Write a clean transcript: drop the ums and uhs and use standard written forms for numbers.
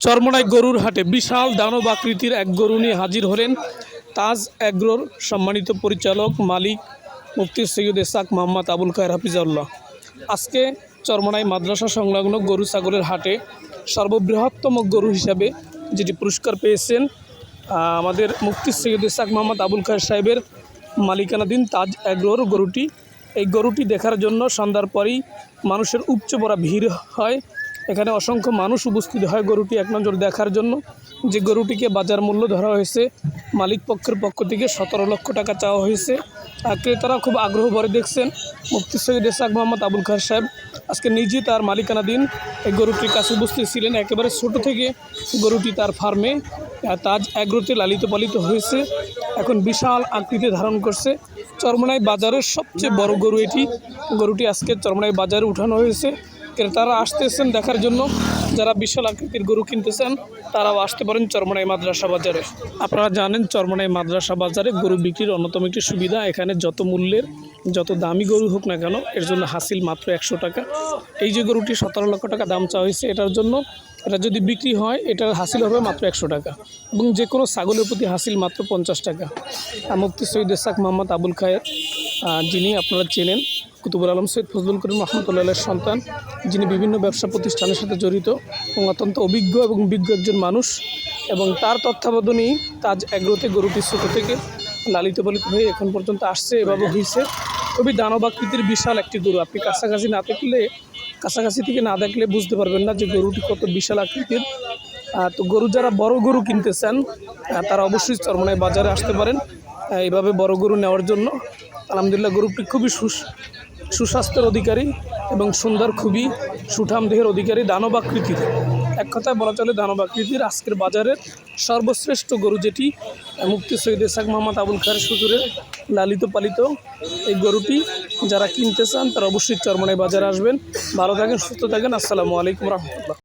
চরমোনাই গরুর হাটে বিশাল দানব আকৃতির এক গরু নিয়ে হাজির হলেন তাজ এগ্রোর সম্মানিত পরিচালক মালিক মুফতি সৈয়দ ইসহাক মোহাম্মদ আবুল খায়ের হাফিজাউল্লাহ। আজকে চরমোনাই মাদ্রাসা সংলগ্ন গরু ছাগলের হাটে সর্ববৃহত্তম গরু হিসাবে যেটি পুরস্কার পেয়েছেন আমাদের মুফতি সৈয়দ ইসহাক মোহাম্মদ আবুল খায়ের সাহেবের মালিকানাধীন তাজ এগ্রোর গরুটি। এই গরুটি দেখার জন্য সন্ধ্যার পরেই মানুষের উপচে পড়া ভিড় হয়। এখানে অসংখ্য মানুষ উপস্থিত হয় গরুটি এক নজর দেখার জন্য। যে গরুটিকে বাজার মূল্য ধরা হয়েছে মালিক পক্ষের পক্ষ থেকে 17 লক্ষ টাকা চাওয়া হয়েছে। ক্রেতারা খুব আগ্রহ ভরে দেখছেন। মুফতি সৈয়দ ইসহাক মোহাম্মদ আবুল খায়ের সাহেব আজকে নিজে তার মালিকানাধীন এই গরুটির কাছে উপস্থিত ছিলেন। একেবারে ছোট থেকে গরুটি তার ফার্মে তাজ এগ্রোতে লালিত পালিত হয়েছে, এখন বিশাল আকৃতি ধারণ করছে। চরমোনাই বাজারের সবচেয়ে বড় গরু এটি। গরুটি আজকে চরমোনাই বাজারে উঠানো হয়েছে। ক্রেতারা আসতেছেন দেখার জন্য। যারা বিশাল আকৃতির গরু কিনতেছেন তারাও আসতে পারেন চরমোনাই মাদ্রাসা বাজারে। আপনারা জানেন চরমোনাই মাদ্রাসা বাজারে গরু বিক্রির অন্যতম একটি সুবিধা, এখানে যত মূল্যের যত দামি গরু হোক না কেন এর জন্য হাসিল মাত্র 100 টাকা। এই যে গরুটি 17 লক্ষ টাকা দাম চাওয়া হয়েছে, এটার জন্য এটা যদি বিক্রি হয় এটার হাসিল হবে মাত্র 100 টাকা এবং যে কোনো ছাগলের প্রতি হাসিল মাত্র 50 টাকা। মুফতি সৈয়দ ইসহাক মোহাম্মদ আবুল খায়ের, যিনি আপনারা চেনেন, কুতুবুল আলম সৈয়দ ফজলুল করিম রহমতুল্লাহের সন্তান, যিনি বিভিন্ন ব্যবসা প্রতিষ্ঠানের সাথে জড়িত এবং অত্যন্ত অভিজ্ঞ এবং বিজ্ঞ একজন মানুষ, এবং তার তত্ত্বাবধানেই তাজ এগ্রোতে গরুটি ছোটো থেকে লালিত পালিত হয়ে এখন পর্যন্ত আসছে। এভাবে হয়েছে খুবই দানব আকৃতির বিশাল একটি গরু। আপনি কাছাকাছি থেকে না দেখলে বুঝতে পারবেন না যে গরুটি কত বিশাল আকৃতির। তো গরু যারা বড় গরু কিনতে চান তারা অবশ্যই চরমোনাই বাজারে আসতে পারেন এইভাবে বড় গরু নেওয়ার জন্য। আলহামদুলিল্লাহ গরুটি খুবই সুস্বাস্থ্যের অধিকারী এবং সুন্দর, খুবই সুঠাম দেহের অধিকারী, দানব আকৃতির। এক কথায় বলা চলে দানব আকৃতির আজকের বাজারের সর্বশ্রেষ্ঠ গরু যেটি মুফতি সৈয়দ ইসহাক মোহাম্মদ আবুল খায়ের শ্বশুরে লালিত পালিত এই গরুটি যারা কিনতে চান তারা অবশ্যই চরমোনাই বাজারে আসবেন। ভালো থাকেন, সুস্থ থাকেন। আসসালামু আলাইকুম রহমতুল্লাহ।